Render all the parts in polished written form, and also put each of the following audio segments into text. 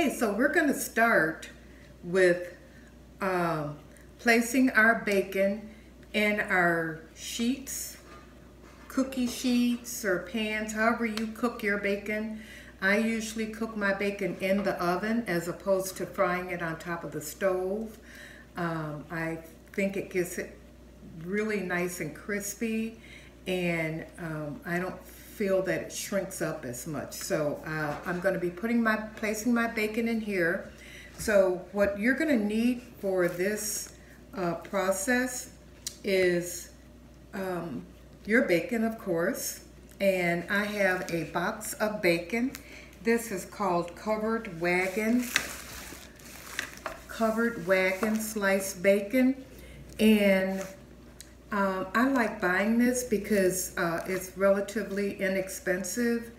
Okay, so we're going to start with placing our bacon in our sheets, cookie sheets or pans, however you cook your bacon. I usually cook my bacon in the oven as opposed to frying it on top of the stove. I think it gets it really nice and crispy, and I don't feel that it shrinks up as much. So I'm going to be placing my bacon in here. So what you're going to need for this process is your bacon, of course, and I have a box of bacon. This is called Covered Wagon sliced bacon, and I like buying this because it's relatively inexpensive.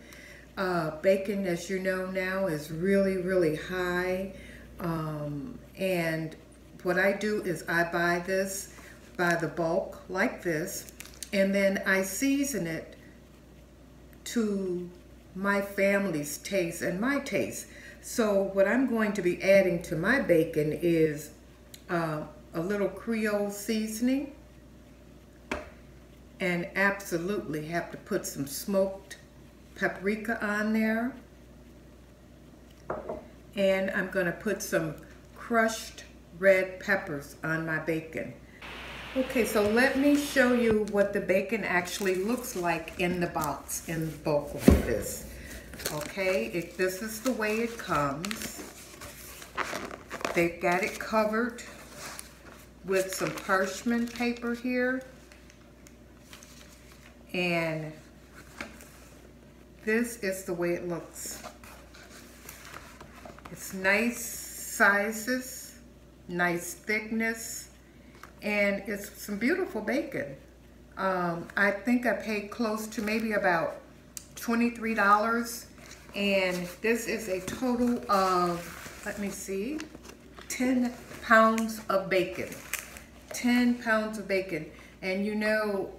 Bacon, as you know now, is really high, and what I do is I buy this by the bulk like this, and then I season it to my family's taste and my taste. So what I'm going to be adding to my bacon is a little Creole seasoning, and absolutely have to put some smoked paprika on there. And I'm going to put some crushed red peppers on my bacon. Okay, so let me show you what the bacon actually looks like in the box, in bulk like this. Okay, this is the way it comes. They've got it covered with some parchment paper here. And this is the way it looks. It's nice sizes, nice thickness, and it's some beautiful bacon. I think I paid close to maybe about $23, and this is a total of, let me see, 10 pounds of bacon. 10 pounds of bacon. And you know,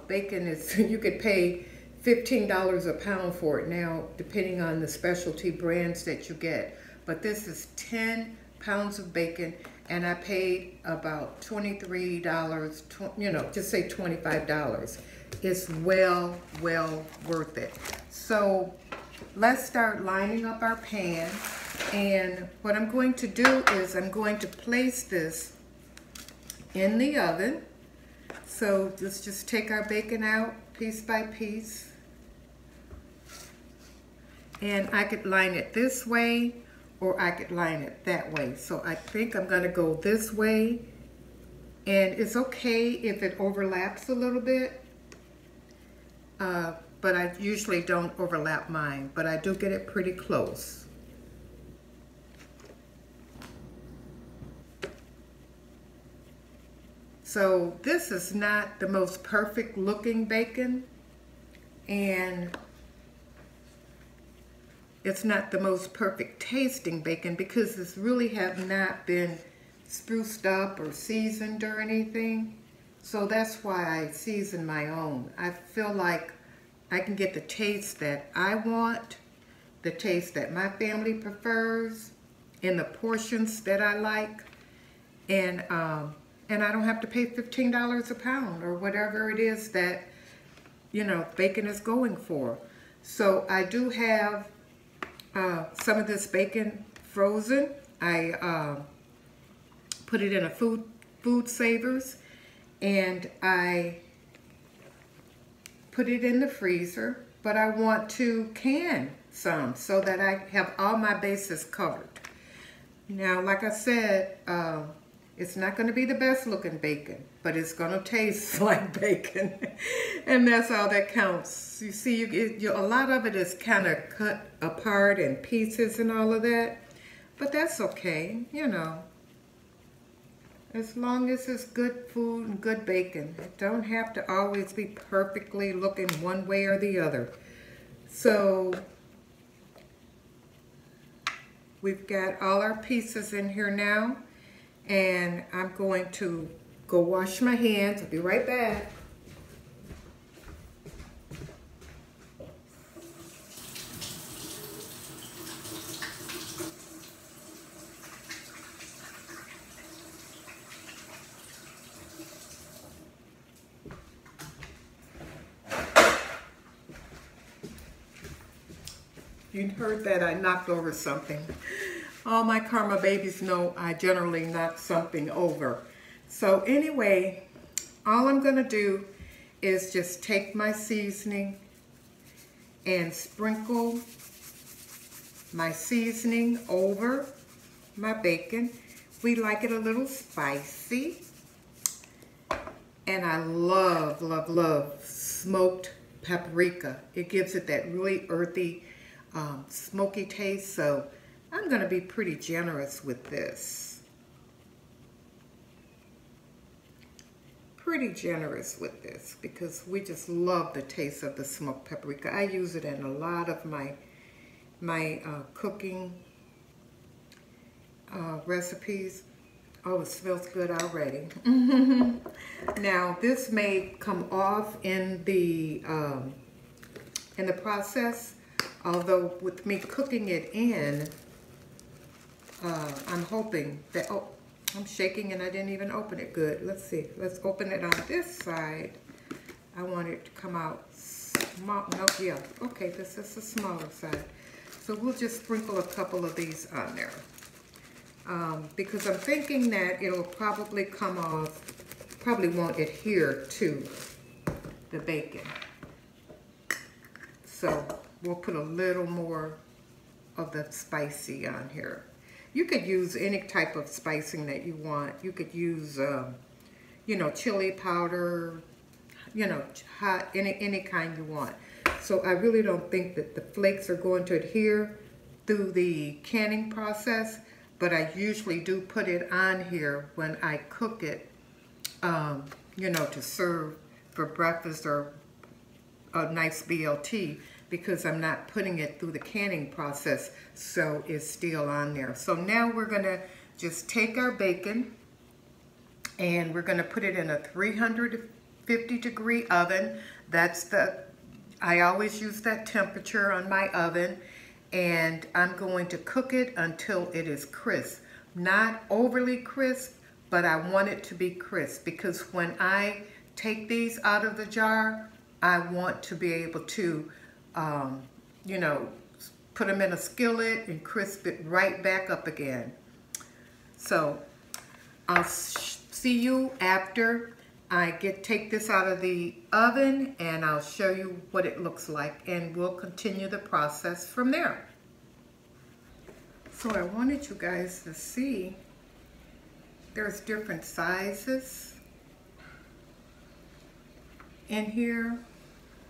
bacon is, you could pay $15 a pound for it now, depending on the specialty brands that you get. But this is 10 pounds of bacon, and I paid about $23, you know, just say $25. It's well worth it. So let's start lining up our pan. And what I'm going to do is I'm going to place this in the oven. So let's just take our bacon out piece by piece. And I could line it this way, or I could line it that way. So I think I'm gonna go this way. And it's okay if it overlaps a little bit, but I usually don't overlap mine, but I do get it pretty close. So this is not the most perfect looking bacon, and it's not the most perfect tasting bacon because this really have not been spruced up or seasoned or anything. So that's why I season my own. I feel like I can get the taste that I want, the taste that my family prefers, in the portions that I like, and I don't have to pay $15 a pound or whatever it is that, you know, bacon is going for. So I do have some of this bacon frozen. I put it in a food savers, and I put it in the freezer, but I want to can some so that I have all my bases covered. Now, like I said, it's not going to be the best looking bacon, but it's going to taste like bacon. And that's all that counts. You see, a lot of it is kind of cut apart in pieces and all of that. But that's okay, you know. As long as it's good food and good bacon. It don't have to always be perfectly looking one way or the other. So we've got all our pieces in here now. And I'm going to go wash my hands. I'll be right back. you heard that I knocked over something. All my Karma babies know I generally knock something over. So anyway, all I'm gonna do is just take my seasoning and sprinkle my seasoning over my bacon. We like it a little spicy. And I love, love, love smoked paprika. It gives it that really earthy, smoky taste. So I'm gonna be pretty generous with this. Pretty generous with this because we just love the taste of the smoked paprika. I use it in a lot of my cooking recipes. Oh, it smells good already. Now, this may come off in the process, although with me cooking it in, I'm hoping that, oh, I'm shaking and I didn't even open it good. Let's see. Let's open it on this side. I want it to come out small. No, yeah. Okay, this is the smaller side. So we'll just sprinkle a couple of these on there. Because I'm thinking that it'll probably come off, probably won't adhere to the bacon. So we'll put a little more of the spicy on here. You could use any type of spicing that you want. You could use, you know, chili powder, you know, hot, any kind you want. So I really don't think that the flakes are going to adhere through the canning process. But I usually do put it on here when I cook it, you know, to serve for breakfast or a nice BLT because I'm not putting it through the canning process, so it's still on there. So now we're gonna just take our bacon and we're gonna put it in a 350-degree oven. I always use that temperature on my oven. And I'm going to cook it until it is crisp. Not overly crisp, but I want it to be crisp because when I take these out of the jar, I want to be able to, you know, put them in a skillet and crisp it right back up again. So I'll see you after I take this out of the oven and I'll show you what it looks like and we'll continue the process from there. So I wanted you guys to see there's different sizes in here.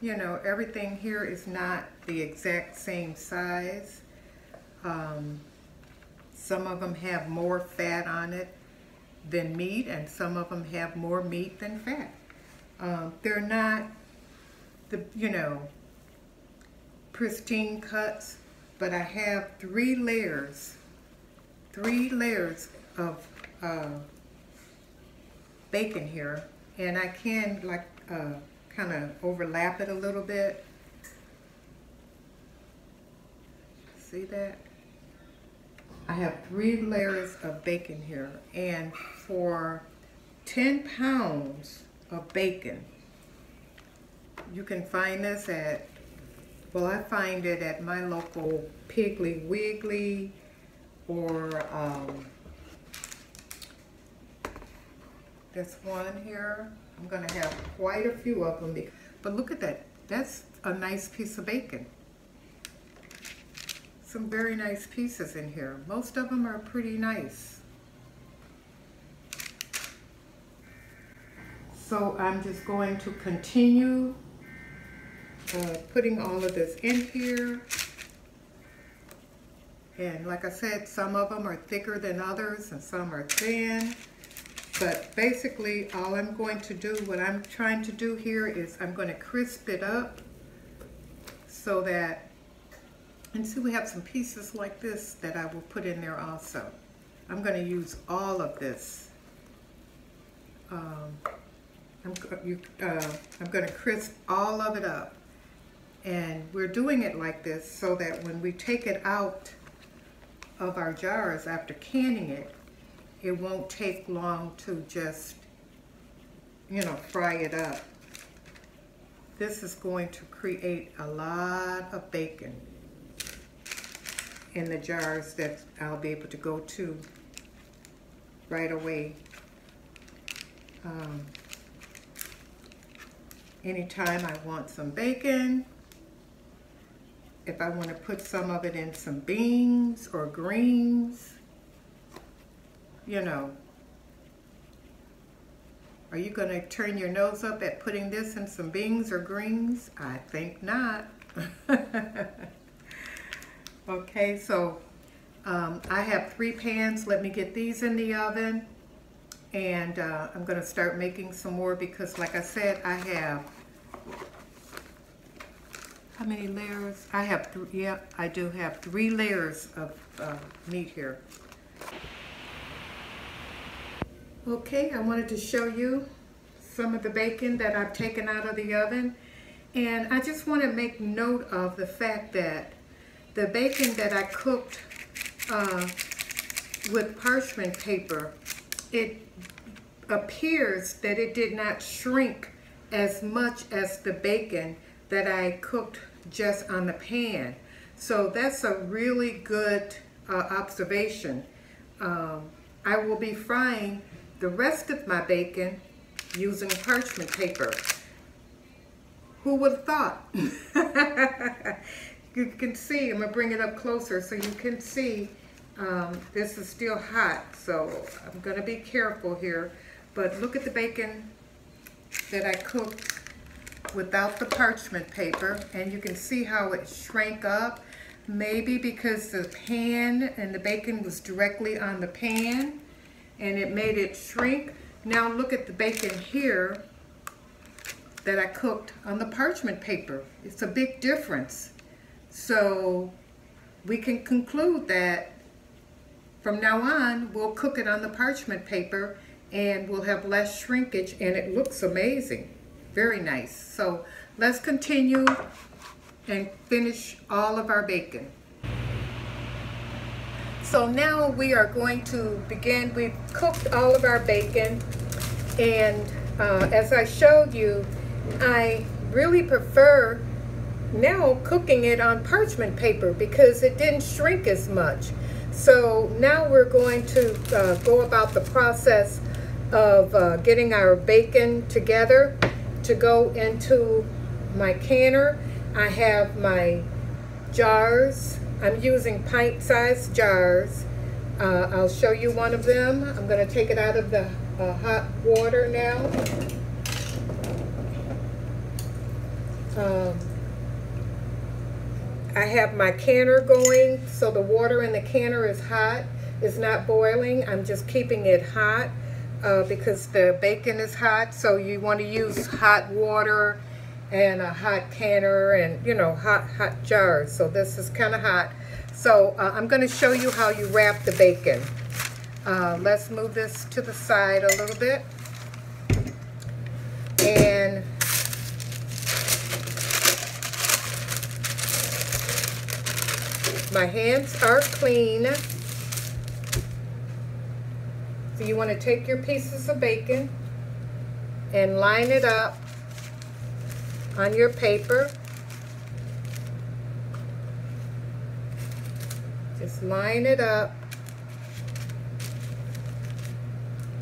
You know, everything here is not the exact same size. Some of them have more fat on it than meat, and some of them have more meat than fat. They're not the, you know, pristine cuts, but I have 3 layers of bacon here, and I can like kind of overlap it a little bit. See that? I have 3 layers of bacon here, and for 10 pounds of bacon, you can find this at, well, I find it at my local Piggly Wiggly or this one here. I'm gonna have quite a few of them, but look at that. That's a nice piece of bacon. Some very nice pieces in here. Most of them are pretty nice. So I'm just going to continue putting all of this in here. And like I said, some of them are thicker than others and some are thin. But basically all I'm going to do, what I'm trying to do here is I'm going to crisp it up so that, and see, we have some pieces like this that I will put in there also. I'm going to use all of this. I'm going to crisp all of it up. And we're doing it like this so that when we take it out of our jars after canning it, it won't take long to just, you know, fry it up. This is going to create a lot of bacon. in the jars that I'll be able to go to right away. Anytime I want some bacon, if I want to put some of it in some beans or greens, you know. Are you going to turn your nose up at putting this in some beans or greens? I think not. Okay, so I have 3 pans. Let me get these in the oven. And I'm going to start making some more because, like I said, I have, how many layers? I have 3, yeah, I do have 3 layers of meat here. Okay, I wanted to show you some of the bacon that I've taken out of the oven. And I just want to make note of the fact that the bacon that I cooked with parchment paper, it appears that it did not shrink as much as the bacon that I cooked just on the pan. So that's a really good observation. I will be frying the rest of my bacon using parchment paper. Who would have thought? You can see, I'm gonna bring it up closer so you can see this is still hot, so I'm gonna be careful here. But look at the bacon that I cooked without the parchment paper, and you can see how it shrank up. Maybe because the pan and the bacon was directly on the pan and it made it shrink. Now look at the bacon here that I cooked on the parchment paper. It's a big difference. So we can conclude that from now on, we'll cook it on the parchment paper and we'll have less shrinkage, and it looks amazing. Very nice. So let's continue and finish all of our bacon. So now we are going to begin. We've cooked all of our bacon, and as I showed you, I really prefer now cooking it on parchment paper because it didn't shrink as much. So now we're going to go about the process of getting our bacon together to go into my canner. I have my jars. I'm using pint-sized jars. I'll show you one of them. I'm going to take it out of the hot water now. I have my canner going, so the water in the canner is hot. It's not boiling. I'm just keeping it hot because the bacon is hot. So you want to use hot water and a hot canner and, you know, hot jars. So this is kind of hot. So I'm going to show you how you wrap the bacon. Let's move this to the side a little bit. And my hands are clean. So you want to take your pieces of bacon and line it up on your paper. Just line it up.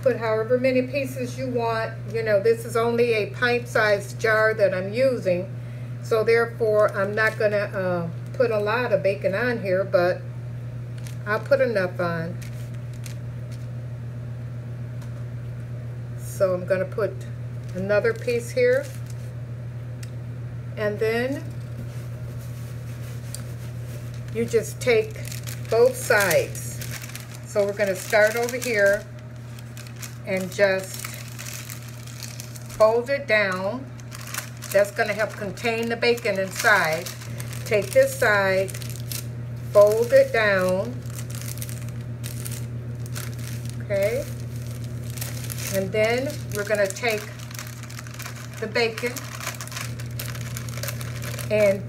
Put however many pieces you want. You know, this is only a pint-sized jar that I'm using, so therefore I'm not going to put a lot of bacon on here, but I'll put enough on. So I'm going to put another piece here. And then you just take both sides. So we're going to start over here and just fold it down. That's going to help contain the bacon inside. Take this side, fold it down. Okay. And then we're going to take the bacon, and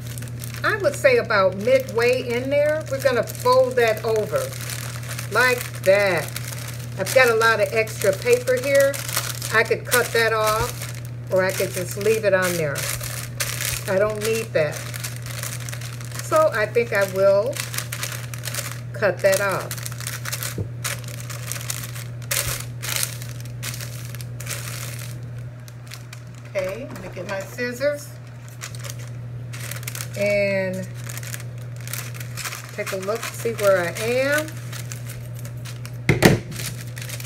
I would say about midway in there, we're going to fold that over like that. I've got a lot of extra paper here. I could cut that off, or I could just leave it on there. I don't need that. So I think I will cut that off. Okay, let me get my scissors and take a look, see where I am.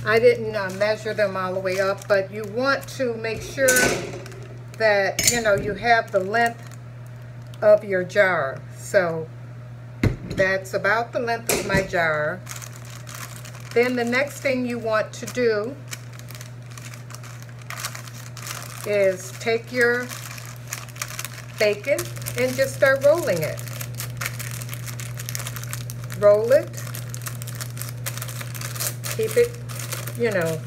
I didn't measure them all the way up, but you want to make sure that, you know, you have the length of your jar. So that's about the length of my jar. Then the next thing you want to do is take your bacon and just start rolling it. Roll it. Keep it, you know,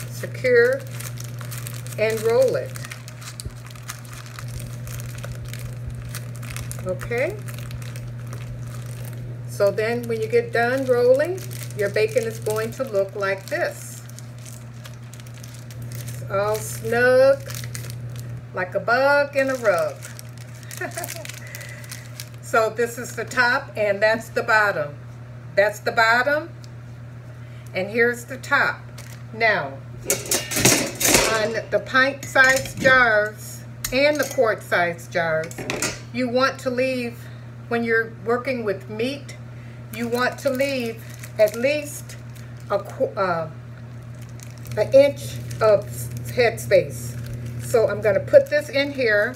secure and roll it. Okay? So then when you get done rolling, your bacon is going to look like this. It's all snug, like a bug in a rug. So this is the top and that's the bottom. That's the bottom and here's the top. Now, on the pint-sized jars and the quart-sized jars, you want to leave, when you're working with meat, you want to leave at least an inch of headspace. So I'm going to put this in here,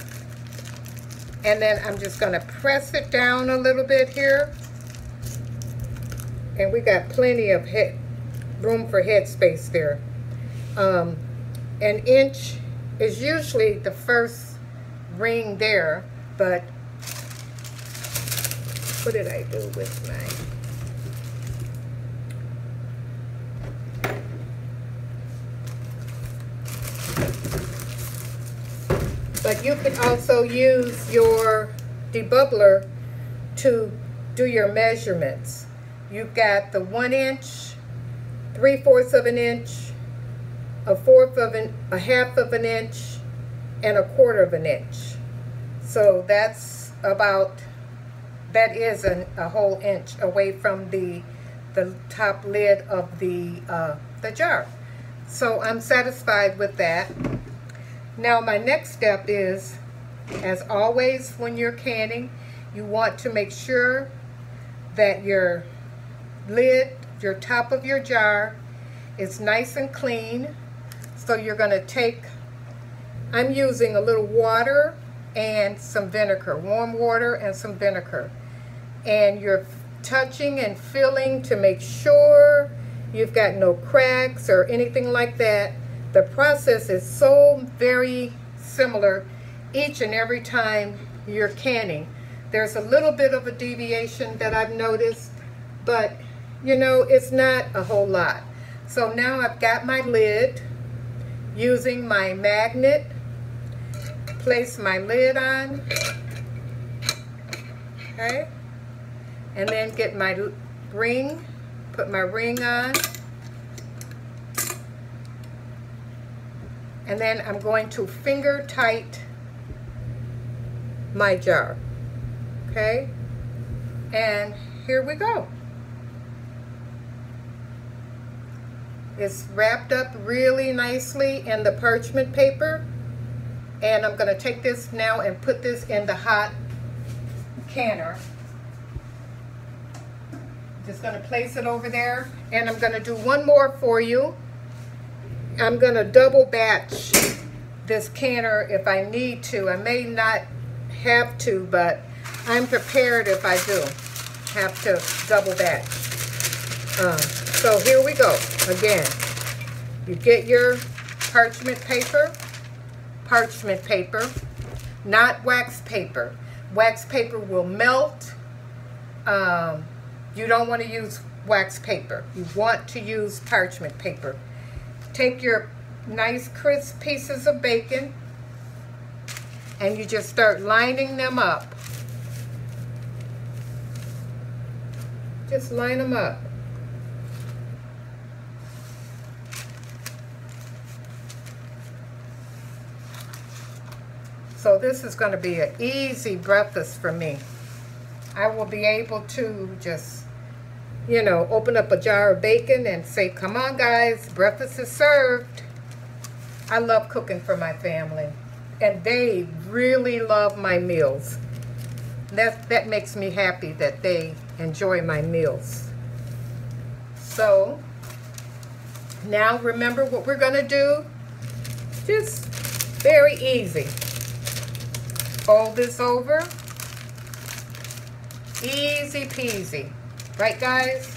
and then I'm just going to press it down a little bit here. And we got plenty of room for headspace there. An inch is usually the first ring there, but what did I do with mine? But you can also use your debubbler to do your measurements. You've got the 1 inch, 3/4 of an inch, a half of an inch, and a 1/4 of an inch. So that's about, that is a whole inch away from the top lid of the jar. So I'm satisfied with that. Now my next step is, as always when you're canning, you want to make sure that your lid, your top of your jar, is nice and clean. So you're going to take, I'm using a little water and some vinegar, warm water and some vinegar. And you're touching and feeling to make sure you've got no cracks or anything like that. The process is so very similar each and every time you're canning. There's a little bit of a deviation that I've noticed, but you know, it's not a whole lot. So now I've got my lid, using my magnet, place my lid on, okay, and then get my ring, put my ring on, and then I'm going to finger tight my jar, okay, and here we go. It's wrapped up really nicely in the parchment paper, and I'm going to take this now and put this in the hot canner. Just going to place it over there, and I'm going to do one more for you. I'm going to double batch this canner if I need to. I may not have to, but I'm prepared if I do have to double batch. So here we go. Again, you get your parchment paper, not wax paper. Wax paper will melt. You don't want to use wax paper. You want to use parchment paper. Take your nice crisp pieces of bacon and you just start lining them up. Just line them up. So this is going to be an easy breakfast for me. I will be able to just you know, open up a jar of bacon and say, come on guys, breakfast is served. I love cooking for my family, and they really love my meals. That makes me happy that they enjoy my meals. So now remember what we're gonna do. Just very easy. Fold this over. Easy peasy. Right guys?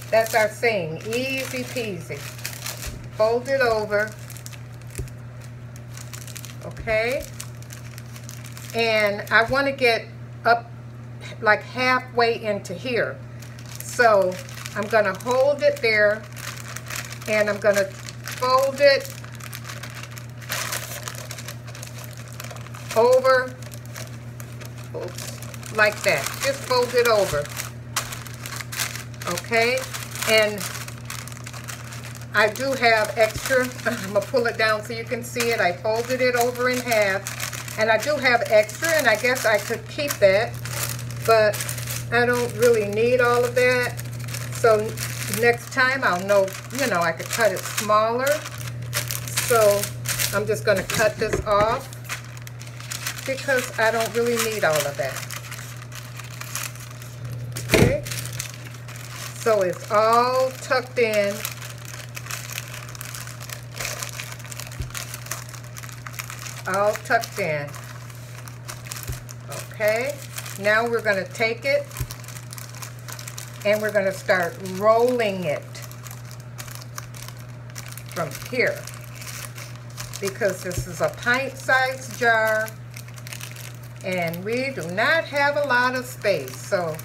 That's our saying, easy peasy. Fold it over. Okay? And I want to get up like halfway into here. So I'm going to hold it there, and I'm going to fold it over, oops, like that. Just fold it over. Okay? And I do have extra. I'm going to pull it down so you can see it. I folded it over in half. And I do have extra, and I guess I could keep that, but I don't really need all of that. So next time I'll know, you know, I could cut it smaller. So I'm just going to cut this off because I don't really need all of that. Okay. So it's all tucked in. All tucked in. Okay, now we're going to take it and we're going to start rolling it from here, because this is a pint-sized jar and we do not have a lot of space. So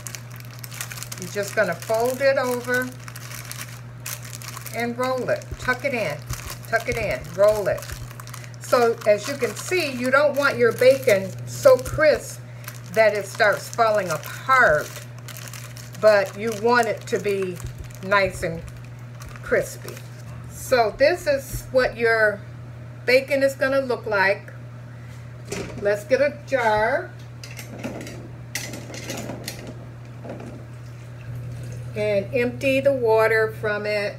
you're just going to fold it over and roll it. Tuck it in, roll it. So as you can see, you don't want your bacon so crisp that it starts falling apart, but you want it to be nice and crispy. So this is what your bacon is going to look like. Let's get a jar and empty the water from it.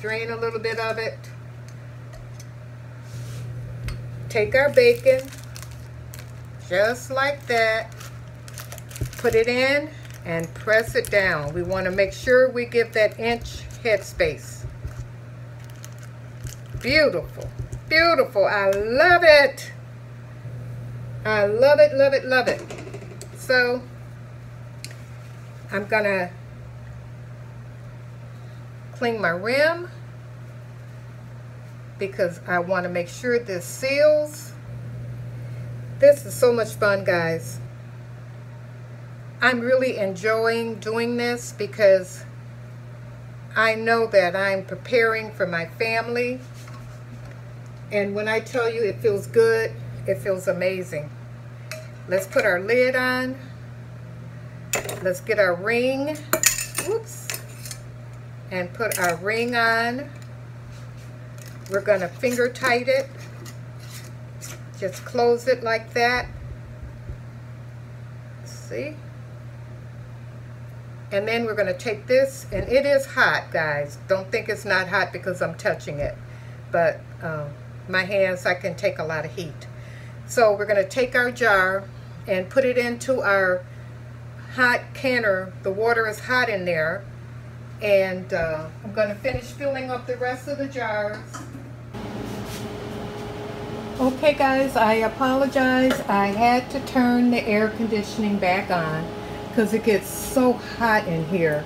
Drain a little bit of it. Take our bacon, just like that, put it in and press it down. We want to make sure we give that inch headspace. Beautiful, beautiful. I love it. I love it, love it, love it. So I'm gonna clean my rim, because I want to make sure this seals. This is so much fun, guys. I'm really enjoying doing this because I know that I'm preparing for my family. And when I tell you it feels good, it feels amazing. Let's put our lid on. Let's get our ring. Oops. And put our ring on. We're going to finger tight it. Just close it like that. See? And then we're going to take this, and it is hot, guys. Don't think it's not hot because I'm touching it. But my hands, I can take a lot of heat. So we're going to take our jar and put it into our hot canner. The water is hot in there. And I'm going to finish filling up the rest of the jars. Okay guys, I apologize. I had to turn the air conditioning back on because it gets so hot in here.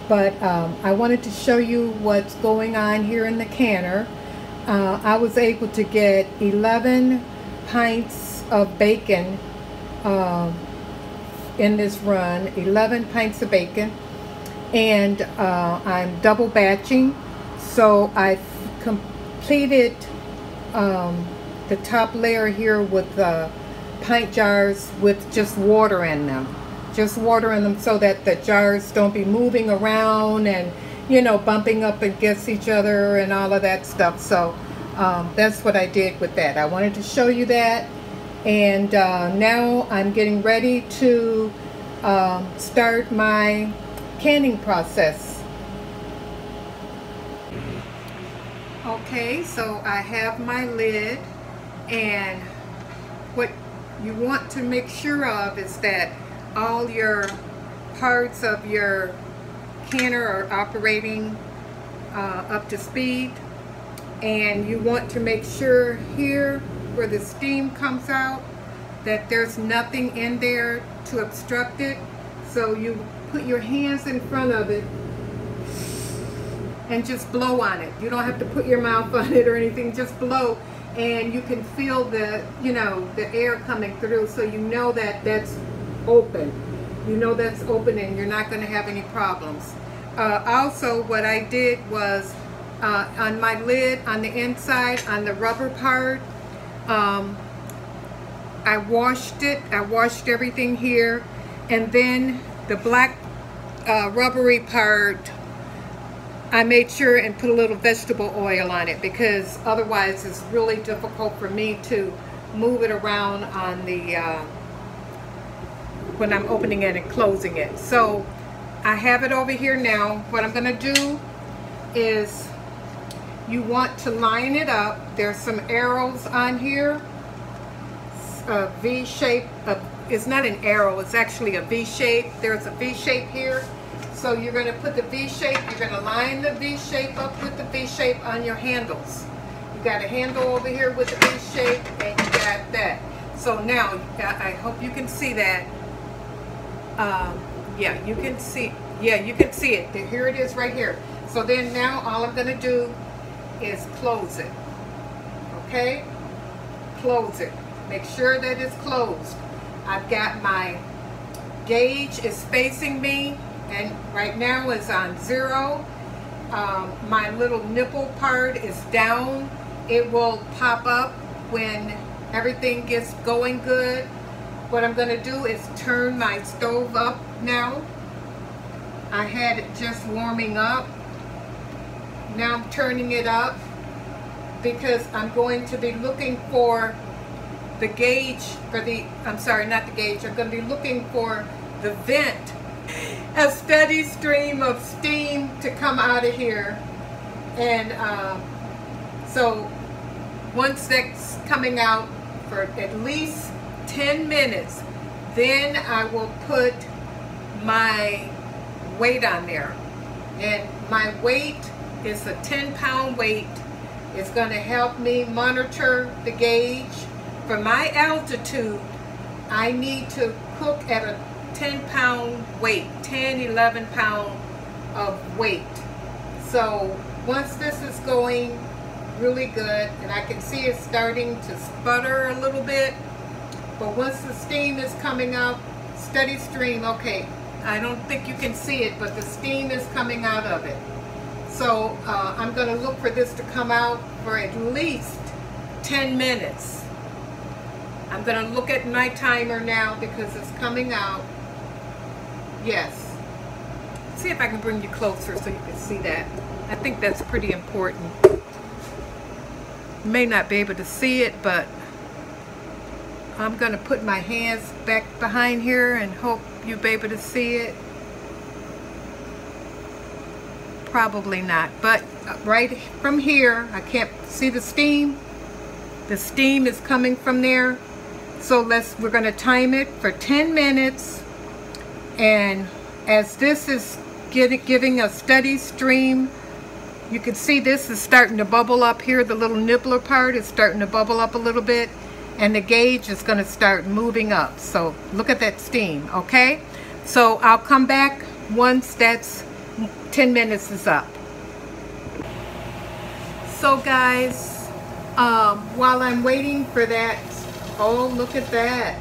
But I wanted to show you what's going on here in the canner. I was able to get 11 pints of bacon in this run. 11 pints of bacon. And I'm double batching, so I've completed the top layer here with pint jars with just water in them. Just water in them so that the jars don't be moving around and, you know, bumping up against each other and all of that stuff. So that's what I did with that. I wanted to show you that. And now I'm getting ready to start my canning process. Okay, so I have my lid, and what you want to make sure of is that all your parts of your canner are operating up to speed, and you want to make sure here where the steam comes out that there's nothing in there to obstruct it. So you put your hands in front of it and just blow on it. You don't have to put your mouth on it or anything, just blow, and you can feel the, you know, the air coming through, so you know that that's open. You know that's open and you're not going to have any problems. Also, what I did was on my lid, on the inside, on the rubber part, I washed it. I washed everything here, and then the black rubbery part, I made sure and put a little vegetable oil on it, because otherwise it's really difficult for me to move it around on the when I'm opening it and closing it. So I have it over here now. What I'm going to do is, you want to line it up. There's some arrows on here, a V shape. It's not an arrow, it's actually a V shape. There's a V shape here. So you're going to put the V shape, you're going to line the V shape up with the V shape on your handles. You got a handle over here with the V shape, and you got that. So now, I hope you can see that. Yeah, you can see. Yeah, you can see it. Here it is right here. So then now all I'm going to do is close it. Okay? Close it. Make sure that it's closed. I've got my gauge is facing me, and right now it's on 0. My little nipple part is down. It will pop up when everything gets going good. What I'm going to do is turn my stove up now. I had it just warming up. Now I'm turning it up because I'm going to be looking for the gauge for the, I'm sorry, not the gauge, I'm going to be looking for the vent, a steady stream of steam to come out of here. And so once that's coming out for at least 10 minutes, then I will put my weight on there. And my weight is a 10-pound weight. It's going to help me monitor the gauge. For my altitude, I need to cook at a 10-pound weight, 10, 11 pound of weight. So once this is going really good, and I can see it starting to sputter a little bit, but once the steam is coming out, steady stream, okay, I don't think you can see it, but the steam is coming out of it. So I'm going to look for this to come out for at least 10 minutes. I'm going to look at my timer now because it's coming out. Yes. See if I can bring you closer so you can see that. I think that's pretty important. You may not be able to see it, but I'm going to put my hands back behind here and hope you'll be able to see it. Probably not, but right from here, I can't see the steam. The steam is coming from there. So we're going to time it for 10 minutes. And as this is giving a steady stream, you can see this is starting to bubble up here. The little nibbler part is starting to bubble up a little bit, and the gauge is going to start moving up. So look at that steam, okay? So I'll come back once that's 10 minutes is up. So guys, while I'm waiting for that, oh, look at that.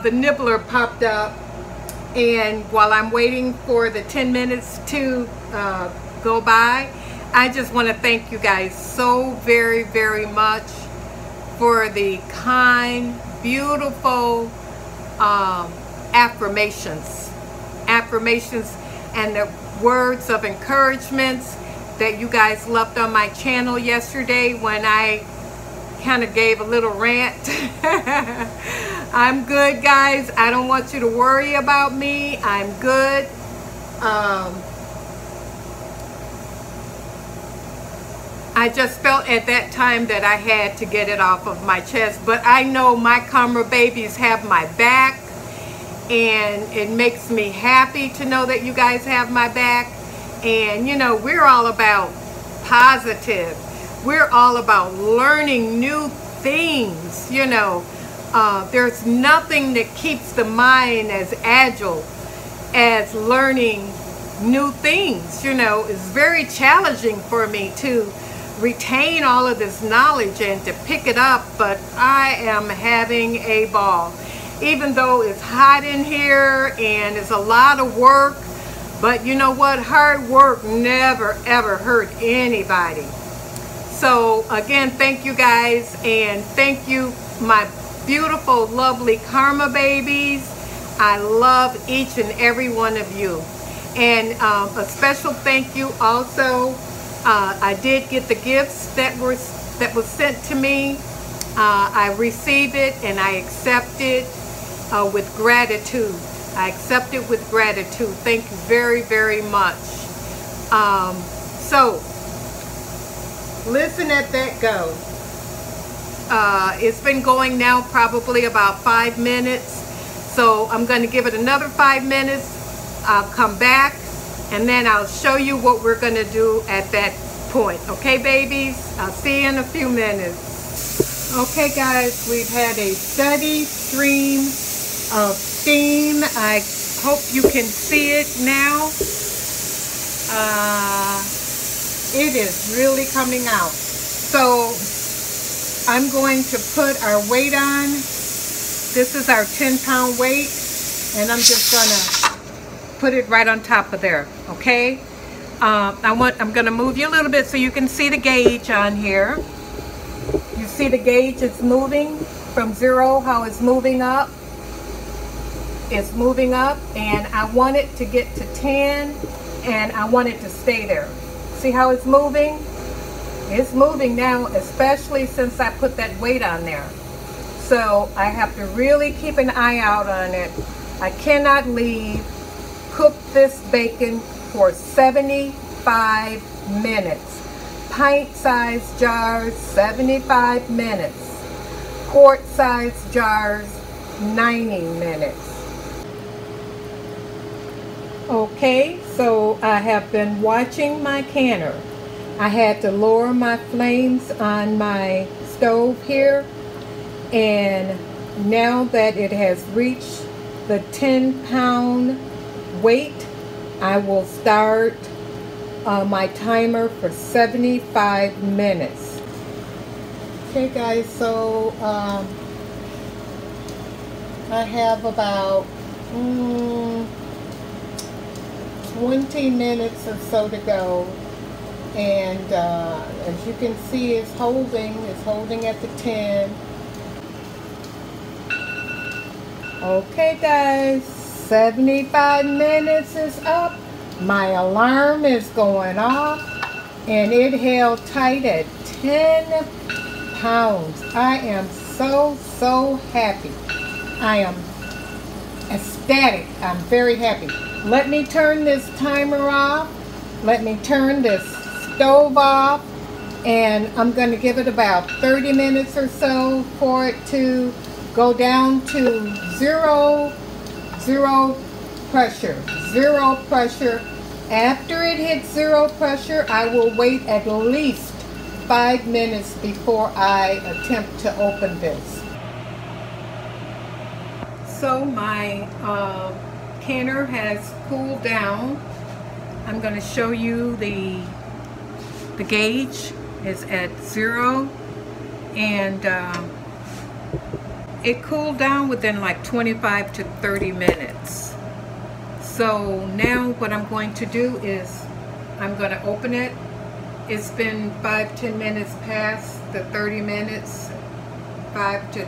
The nibbler popped up, and while I'm waiting for the 10 minutes to go by, I just want to thank you guys so very, very much for the kind, beautiful affirmations and the words of encouragement that you guys left on my channel yesterday when I kind of gave a little rant. I'm good, guys. I don't want you to worry about me. I'm good. I just felt at that time that I had to get it off of my chest. But I know my Karma babies have my back. And it makes me happy to know that you guys have my back. And, you know, we're all about positive. We're all about learning new things, you know. There's nothing that keeps the mind as agile as learning new things. You know, it's very challenging for me to retain all of this knowledge and to pick it up, but I am having a ball. Even though it's hot in here and it's a lot of work, but you know what? Hard work never ever hurt anybody. So again, thank you guys, and thank you, my beautiful, lovely Karma babies. I love each and every one of you. And a special thank you also. I did get the gifts that was sent to me. I received it and I accept it with gratitude. I accept it with gratitude. Thank you very, very much. So listen at that go. It's been going now probably about 5 minutes. So I'm going to give it another 5 minutes. I'll come back and then I'll show you what we're going to do at that point. Okay, babies? I'll see you in a few minutes. Okay, guys, we've had a steady stream of steam. I hope you can see it now. It is really coming out. So I'm going to put our weight on. This is our 10-pound weight, and I'm just gonna put it right on top of there. Okay. I'm gonna move you a little bit so you can see the gauge on here. You see the gauge? It's moving from 0. How it's moving up. It's moving up, and I want it to get to 10, and I want it to stay there. See how it's moving? It's moving now, especially since I put that weight on there. So I have to really keep an eye out on it. I cannot leave. Cook this bacon for 75 minutes. Pint-sized jars, 75 minutes. Quart-sized jars, 90 minutes. Okay, so I have been watching my canner. I had to lower my flames on my stove here, and now that it has reached the 10-pound weight, I will start my timer for 75 minutes. Okay, guys, so I have about 20 minutes or so to go, and as you can see, it's holding at the 10. Okay, guys, 75 minutes is up. My alarm is going off, and it held tight at 10 pounds. I am so happy. I am ecstatic. I'm very happy. Let me turn this timer off. Let me turn this stove off, and I'm going to give it about 30 minutes or so for it to go down to zero pressure. Zero pressure. After it hits 0 pressure, I will wait at least 5 minutes before I attempt to open this. So my canner has cooled down. I'm going to show you the gauge is at 0, and it cooled down within like 25 to 30 minutes. So now what I'm going to do is I'm going to open it. It's been 5-10 minutes past the 30 minutes, 5 to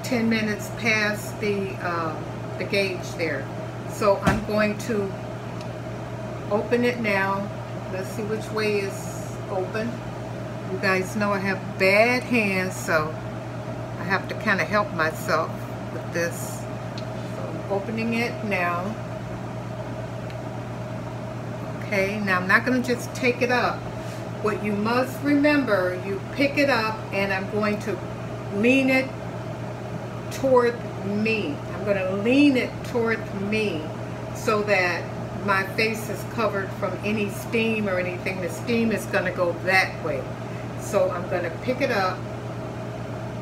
10 minutes past the gauge there. So I'm going to open it now. Let's see which way is open. You guys know I have bad hands, so I have to kind of help myself with this. So I'm opening it now. Okay, now I'm not going to just take it up. What you must remember, you pick it up and I'm going to lean it toward me. I'm going to lean it toward me so that my face is covered from any steam or anything. The steam is going to go that way. So I'm going to pick it up,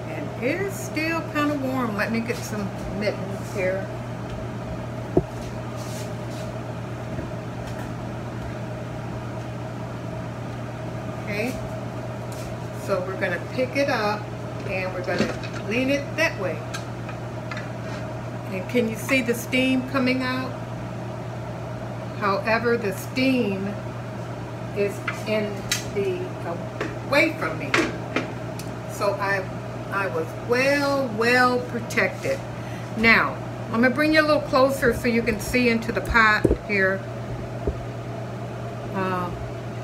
and it is still kind of warm. Let me get some mittens here. Okay, so we're going to pick it up and we're going to lean it that way. And can you see the steam coming out? However, the steam is in the away from me. So I was well protected. Now, I'm going to bring you a little closer so you can see into the pot here.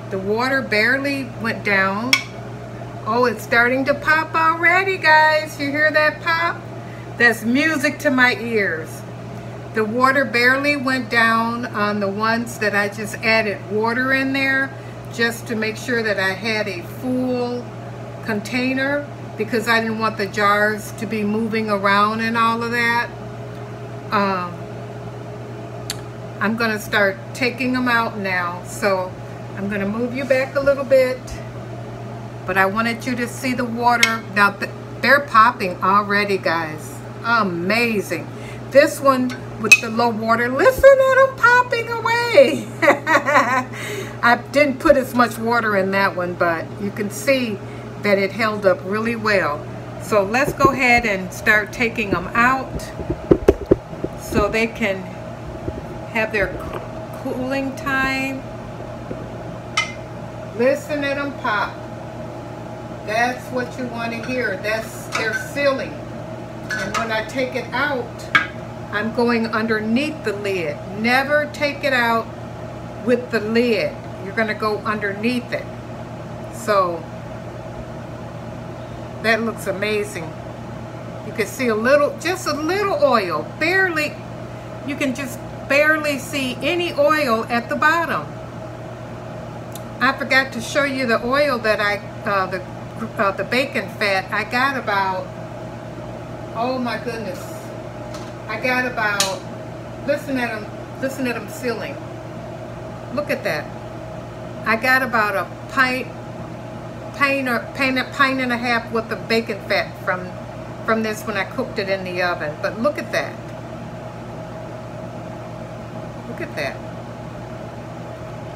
The water barely went down. Oh, it's starting to pop already, guys. You hear that pop? That's music to my ears. The water barely went down on the ones that I just added water in there, just to make sure that I had a full container, because I didn't want the jars to be moving around and all of that. I'm going to start taking them out now. So I'm going to move you back a little bit, but I wanted you to see the water. Now they're popping already, guys. Amazing. This one with the low water, listen at them popping away. I didn't put as much water in that one, but you can see that it held up really well. So let's go ahead and start taking them out so they can have their cooling time. Listen at them pop. That's what you want to hear. That's their sealing. And when I take it out, I'm going underneath the lid. Never take it out with the lid. You're going to go underneath it. So that looks amazing. You can see a little, just a little oil. Barely, you can just barely see any oil at the bottom. I forgot to show you the oil that the bacon fat. I got about, oh my goodness, I got about, listen at them sealing. Look at that. I got about a pint and a half worth of bacon fat from this when I cooked it in the oven. But look at that. Look at that.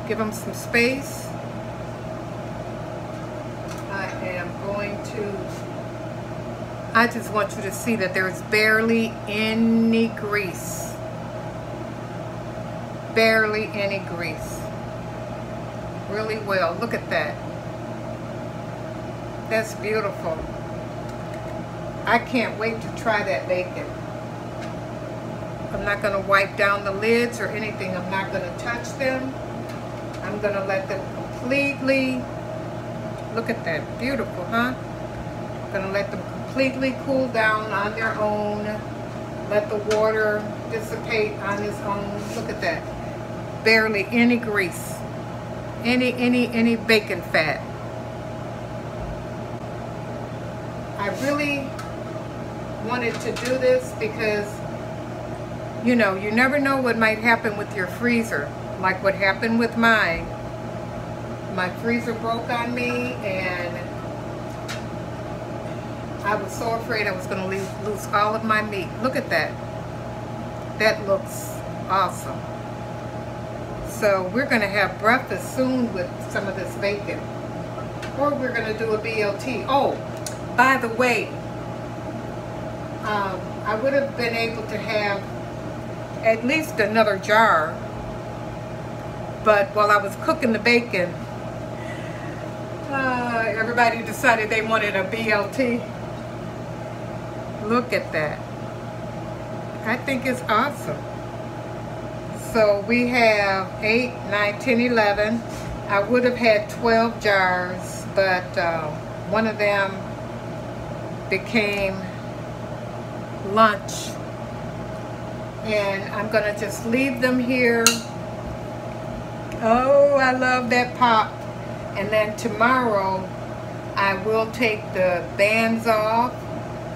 Give them some space. I just want you to see that there's barely any grease. Barely any grease. Really well. Look at that. That's beautiful. I can't wait to try that bacon. I'm not going to wipe down the lids or anything. I'm not going to touch them. I'm going to let them completely, look at that, beautiful, huh? I'm going to let them completely cool down on their own. Let the water dissipate on its own. Look at that. Barely any grease. Any bacon fat. I really wanted to do this because, you know, you never know what might happen with your freezer. Like what happened with mine. My freezer broke on me and I was so afraid I was going to lose all of my meat. Look at that. That looks awesome. So we're going to have breakfast soon with some of this bacon. Or we're going to do a BLT. Oh, by the way, I would have been able to have at least another jar. But while I was cooking the bacon, everybody decided they wanted a BLT. Look at that. I think it's awesome. So we have 8, 9, 10, 11. I would have had 12 jars. but one of them became lunch. And I'm gonna just leave them here. Oh, I love that pop. And then tomorrow I will take the bands off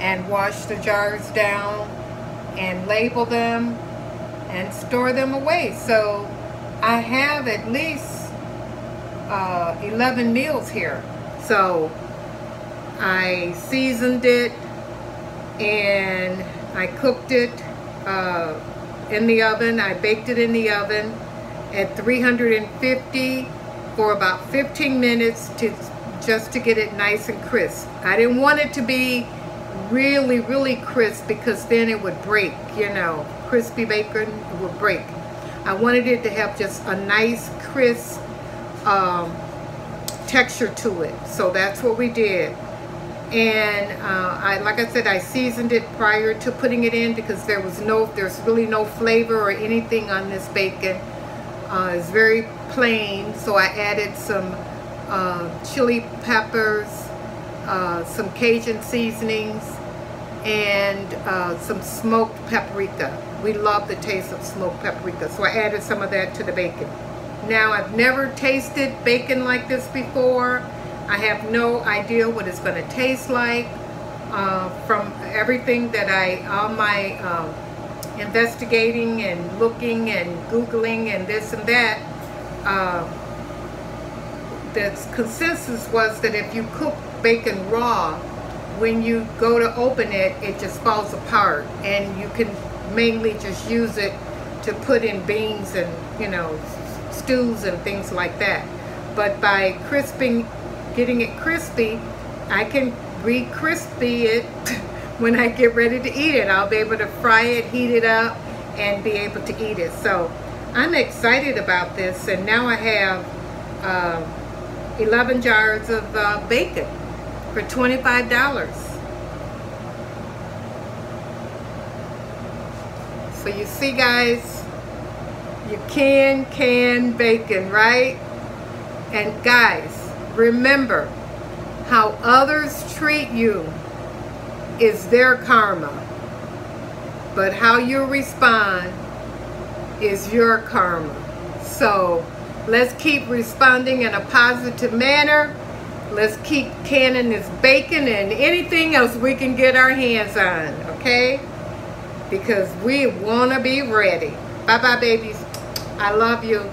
and wash the jars down and label them and store them away. So I have at least 11 meals here. So I seasoned it and I cooked it in the oven. I baked it in the oven at 350 for about 15 minutes just to get it nice and crisp. I didn't want it to be really crisp because then it would break, you know. Crispy bacon would break. I wanted it to have just a nice crisp texture to it. So that's what we did. And like I said, I seasoned it prior to putting it in because there's really no flavor or anything on this bacon. It's very plain. So I added some chili peppers, some Cajun seasonings, and some smoked paprika. We love the taste of smoked paprika, so I added some of that to the bacon. Now, I've never tasted bacon like this before. I have no idea what it's going to taste like. From everything that all my investigating and looking and Googling and this and that, the consensus was that if you cook bacon raw, when you go to open it, it just falls apart, and you can mainly just use it to put in beans and, you know, stews and things like that. But by getting it crispy, I can re-crispy it when I get ready to eat it. I'll be able to fry it, heat it up, and be able to eat it. So I'm excited about this, and now I have 11 jars of bacon for $25. So you see, guys, you can bacon, right? And guys, remember, how others treat you is their karma, but how you respond is your karma. So let's keep responding in a positive manner. Let's keep canning this bacon and anything else we can get our hands on, okay? Because we want to be ready. Bye-bye, babies. I love you.